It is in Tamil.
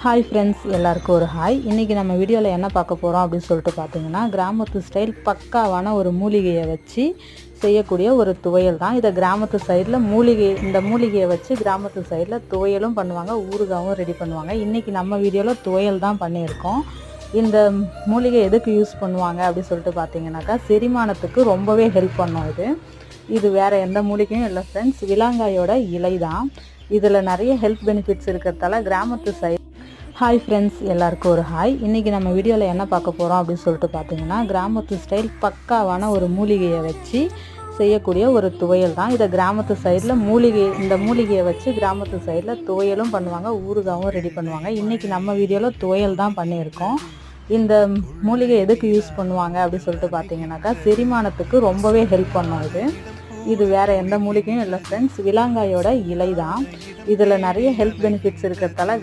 ஹாய் ஃப்ரெண்ட்ஸ், எல்லாருக்கும் ஒரு ஹாய். இன்றைக்கி நம்ம வீடியோவில் என்ன பார்க்க போகிறோம் அப்படின்னு சொல்லிட்டு பார்த்தீங்கன்னா, கிராமத்து ஸ்டைல் பக்காவான ஒரு மூலிகையை வச்சு செய்யக்கூடிய ஒரு துவையல் தான். இதை கிராமத்து சைடில் இந்த மூலிகையை வச்சு கிராமத்து சைடில் துவையலும் பண்ணுவாங்க, ஊறுகாவும் ரெடி பண்ணுவாங்க. இன்றைக்கி நம்ம வீடியோவில் துவையல் தான் பண்ணியிருக்கோம். இந்த மூலிகை எதுக்கு யூஸ் பண்ணுவாங்க அப்படின்னு சொல்லிட்டு பார்த்தீங்கன்னாக்கா, செரிமானத்துக்கு ரொம்பவே ஹெல்ப் பண்ணும். இது வேறு எந்த மூலிகையும் இல்லை ஃப்ரெண்ட்ஸ், விலாங்காயோட இலை தான். இதில் நிறைய ஹெல்த் பெனிஃபிட்ஸ் இருக்கிறதால கிராமத்து சைடு. ஹாய் ஃப்ரெண்ட்ஸ், எல்லாருக்கும் ஒரு ஹாய். இன்றைக்கி நம்ம வீடியோவில் என்ன பார்க்க போகிறோம் அப்படின்னு சொல்லிட்டு பார்த்தீங்கன்னா, கிராமத்து ஸ்டைல் பக்காவான ஒரு மூலிகையை வச்சு செய்யக்கூடிய ஒரு துவையல் தான். இதை கிராமத்து சைடில் இந்த மூலிகையை வச்சு கிராமத்து சைடில் துவையலும் பண்ணுவாங்க, ஊறுகாவும் ரெடி பண்ணுவாங்க. இன்றைக்கி நம்ம வீடியோவில் துவையல் தான் பண்ணியிருக்கோம். இந்த மூலிகை எதுக்கு யூஸ் பண்ணுவாங்க அப்படின்னு சொல்லிட்டு பார்த்தீங்கன்னாக்கா, செரிமானத்துக்கு ரொம்பவே ஹெல்ப் பண்ணும். இது வேறு எந்த மூலிகையும் இல்லை ஃப்ரெண்ட்ஸ், விலாங்காயோட இலை தான். இதில் நிறைய ஹெல்த் பெனிஃபிட்ஸ் இருக்கிறதால